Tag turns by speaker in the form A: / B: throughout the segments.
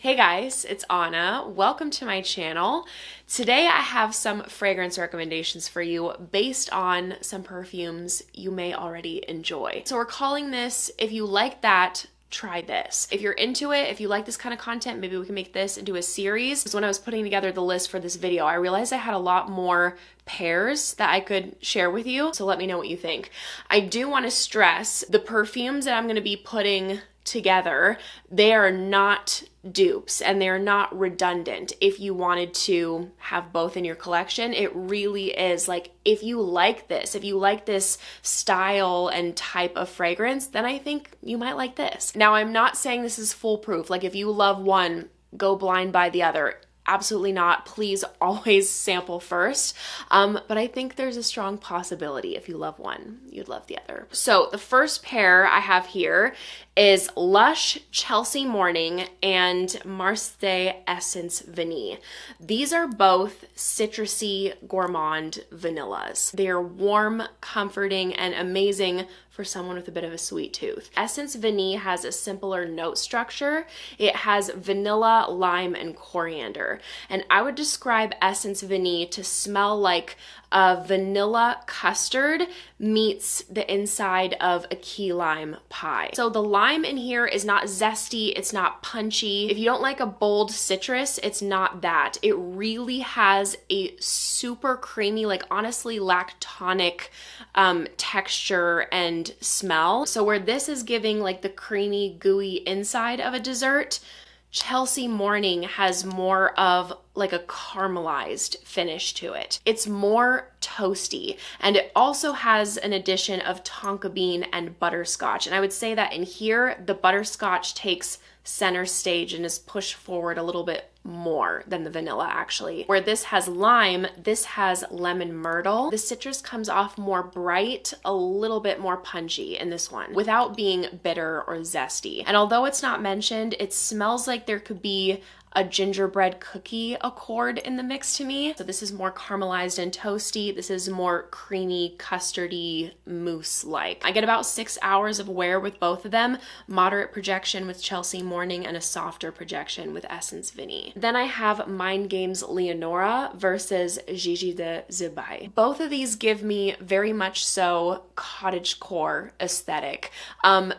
A: Hey guys, it's Anna. Welcome to my channel. Today I have some fragrance recommendations for you based on some perfumes you may already enjoy. So we're calling this, if you like that, try this. If you're into it, if you like this kind of content, maybe we can make this into a series. Because when I was putting together the list for this video, I realized I had a lot more pairs that I could share with you. So let me know what you think. I do want to stress the perfumes that I'm going to be putting together, they are not dupes and they're not redundant. If you wanted to have both in your collection, it really is like, if you like this style and type of fragrance, then I think you might like this. Now, I'm not saying this is foolproof. Like if you love one, go blind by the other. Absolutely not. Please always sample first. But I think there's a strong possibility if you love one, you'd love the other. So the first pair I have here is Lush Chelsea Morning and Marseille Essence Vanille. These are both citrusy gourmand vanillas. They are warm, comforting, and amazing for someone with a bit of a sweet tooth. Essence Vanille has a simpler note structure. It has vanilla, lime, and coriander. And I would describe Essence Vanille to smell like a vanilla custard meets the inside of a key lime pie. So the lime in here is not zesty, it's not punchy. If you don't like a bold citrus, it's not that. It really has a super creamy, like honestly lactonic texture and smell. So where this is giving like the creamy, gooey inside of a dessert, Chelsea Morning has more of like a caramelized finish to it. It's more toasty, and it also has an addition of tonka bean and butterscotch. And I would say that in here, the butterscotch takes center stage and is pushed forward a little bit more than the vanilla actually. Where this has lime, this has lemon myrtle. The citrus comes off more bright, a little bit more punchy in this one without being bitter or zesty. And although it's not mentioned, it smells like there could be a gingerbread cookie accord in the mix to me. So this is more caramelized and toasty. This is more creamy, custardy, mousse-like. I get about 6 hours of wear with both of them, moderate projection with Chelsea Morning and a softer projection with Essence Vanille. Then I have Mind Games Leonora versus Gigi de Zebai. Both of these give me very much so cottagecore aesthetic.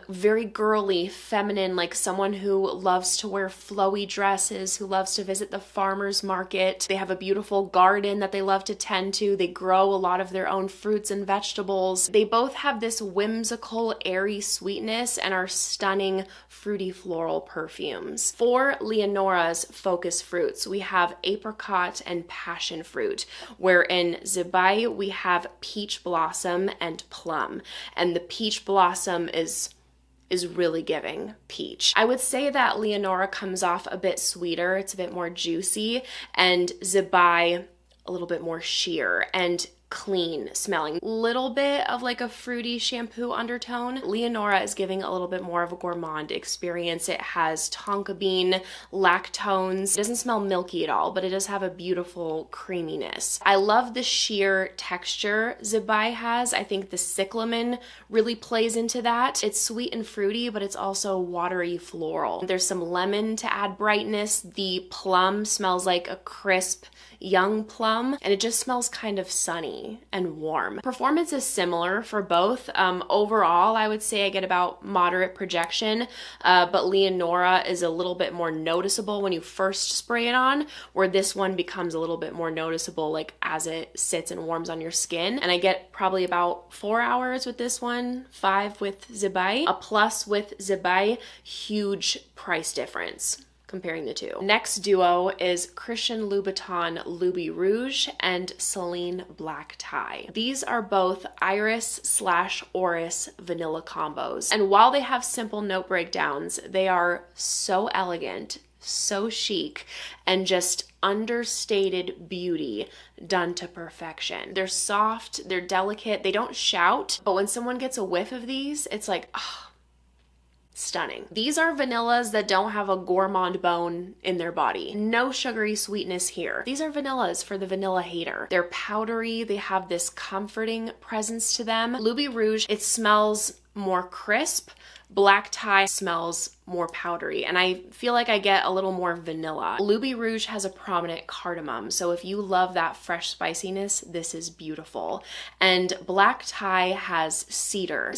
A: Very girly, feminine, like someone who loves to wear flowy dresses, who loves to visit the farmer's market. They have a beautiful garden that they love to tend to. They grow a lot of their own fruits and vegetables. They both have this whimsical, airy sweetness and are stunning fruity floral perfumes. For Leonora's focus fruits, we have apricot and passion fruit, where in Zebai we have peach blossom and plum. And the peach blossom is really giving peach. I would say that Leonora comes off a bit sweeter, it's a bit more juicy, and Zebai a little bit more sheer and clean smelling. Little bit of like a fruity shampoo undertone. Leonora is giving a little bit more of a gourmand experience. It has tonka bean, lactones. It doesn't smell milky at all, but it does have a beautiful creaminess. I love the sheer texture Zebai has. I think the cyclamen really plays into that. It's sweet and fruity, but it's also watery floral. There's some lemon to add brightness. The plum smells like a crisp young plum, and it just smells kind of sunny and warm. Performance is similar for both. Overall, I would say I get about moderate projection, but Leonora is a little bit more noticeable when you first spray it on, where this one becomes a little bit more noticeable like as it sits and warms on your skin. And I get probably about 4 hours with this one, 5 with Zebai. A plus with Zebai, huge price difference comparing the two. Next duo is Christian Louboutin Loubirouge and Celine Black Tie. These are both iris/orris vanilla combos. And while they have simple note breakdowns, they are so elegant, so chic, and just understated beauty done to perfection. They're soft, they're delicate, they don't shout, but when someone gets a whiff of these, it's like, ah, stunning. These are vanillas that don't have a gourmand bone in their body. No sugary sweetness here. These are vanillas for the vanilla hater. They're powdery, they have this comforting presence to them. Loubirouge, it smells more crisp. Black Tie smells more powdery, and I feel like I get a little more vanilla. Loubirouge has a prominent cardamom, so if you love that fresh spiciness, this is beautiful. And Black Tie has cedar,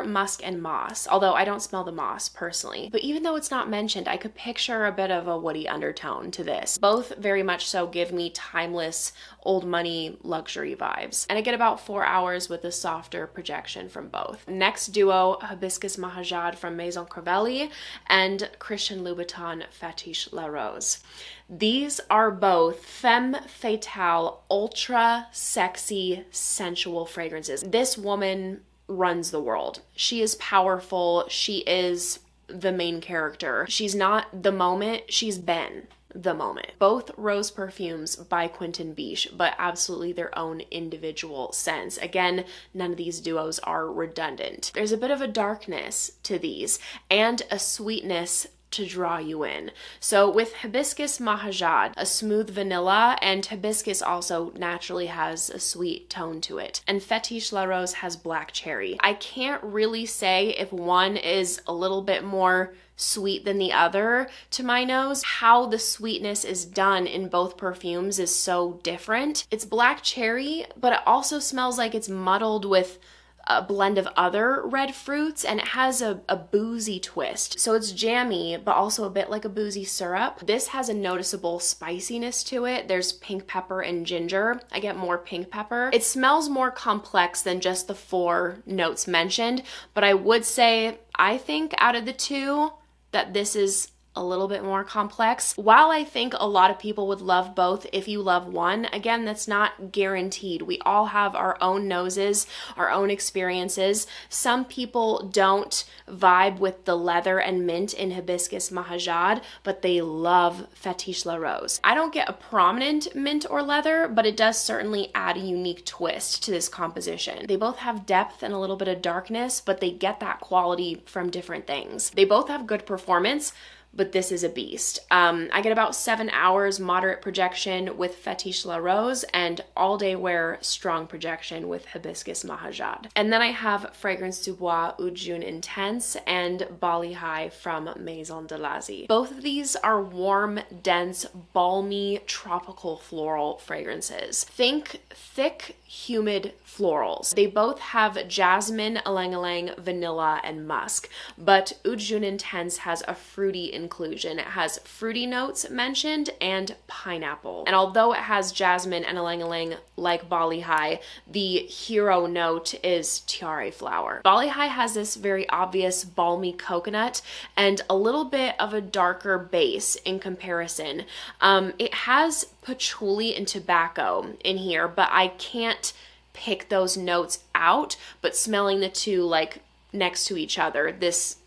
A: musk, and moss, although I don't smell the moss personally. But even though it's not mentioned, I could picture a bit of a woody undertone to this. Both very much so give me timeless, old money luxury vibes. And I get about 4 hours with a softer projection from both. Next duo, Hibiscus Mahajad from Maison Crivelli and Christian Louboutin Fetiche La Rose. These are both femme fatale, ultra sexy, sensual fragrances. This woman runs the world. She is powerful. She is the main character. She's not the moment, she's been the moment. Both rose perfumes by Quentin Biche, but absolutely their own individual scents. Again, none of these duos are redundant. There's a bit of a darkness to these and a sweetness to draw you in. So with Hibiscus Mahajad, a smooth vanilla, and hibiscus also naturally has a sweet tone to it. And Fetiche La Rose has black cherry. I can't really say if one is a little bit more sweet than the other to my nose. How the sweetness is done in both perfumes is so different. It's black cherry, but it also smells like it's muddled with a blend of other red fruits, and it has a boozy twist. So it's jammy, but also a bit like a boozy syrup. This has a noticeable spiciness to it. There's pink pepper and ginger. I get more pink pepper. It smells more complex than just the 4 notes mentioned, but I would say, I think out of the 2, that this is a little bit more complex. While I think a lot of people would love both if you love one, again, that's not guaranteed. We all have our own noses, our own experiences. Some people don't vibe with the leather and mint in Hibiscus Mahajad, but they love Fetiche La Rose. I don't get a prominent mint or leather, but it does certainly add a unique twist to this composition. They both have depth and a little bit of darkness, but they get that quality from different things. They both have good performance, but this is a beast. I get about 7 hours moderate projection with Fetiche La Rose and all day wear strong projection with Hibiscus Mahajad. And then I have Fragrance du Bois Oud Jaune Intense and Bali High from Maison de Lazy. Both of these are warm, dense, balmy, tropical floral fragrances. Think thick, humid florals. They both have jasmine, ylang-ylang, vanilla, and musk, but Oud Jaune Intense has a fruity inclusion. It has fruity notes mentioned and pineapple. And although it has jasmine and ylang-ylang like Bali High, the hero note is tiare flower. Bali High has this very obvious balmy coconut and a little bit of a darker base in comparison. It has patchouli and tobacco in here, but I can't pick those notes out, but smelling the 2 like next to each other,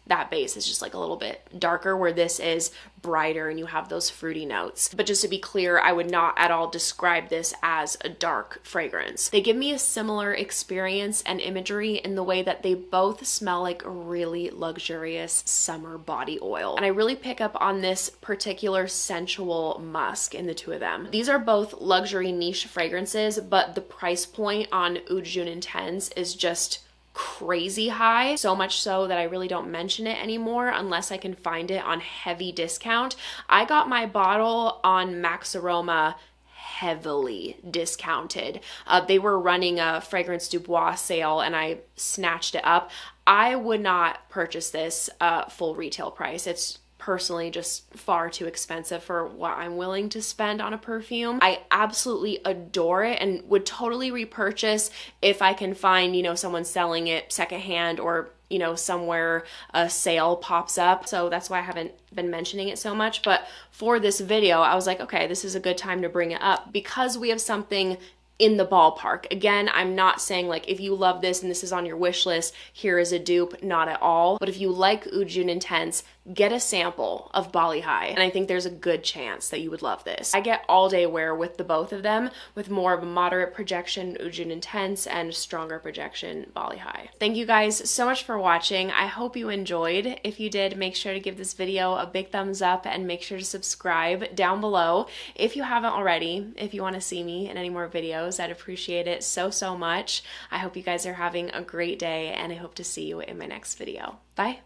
A: that base is just like a little bit darker, where this is brighter and you have those fruity notes. But just to be clear, I would not at all describe this as a dark fragrance. They give me a similar experience and imagery in the way that they both smell like a really luxurious summer body oil. And I really pick up on this particular sensual musk in the 2 of them. These are both luxury niche fragrances, but the price point on Oud Jaune Intense is just crazy high, so much so that I really don't mention it anymore unless I can find it on heavy discount. I got my bottle on Max Aroma heavily discounted. They were running a Fragrance du Bois sale and I snatched it up. I would not purchase this full retail price. It's personally just far too expensive for what I'm willing to spend on a perfume. I absolutely adore it and would totally repurchase if I can find, you know, someone selling it secondhand or, you know, somewhere a sale pops up. So that's why I haven't been mentioning it so much. But for this video, I was like, okay, this is a good time to bring it up because we have something in the ballpark. Again, I'm not saying like if you love this and this is on your wish list, here is a dupe, not at all. But if you like Oud Jaune Intense, get a sample of Bali High. And I think there's a good chance that you would love this. I get all day wear with the both of them with more of a moderate projection Oud Jaune Intense and stronger projection Bali High. Thank you guys so much for watching. I hope you enjoyed. If you did, make sure to give this video a big thumbs up and make sure to subscribe down below if you haven't already. If you want to see me in any more videos, I'd appreciate it so much. I hope you guys are having a great day and I hope to see you in my next video. Bye.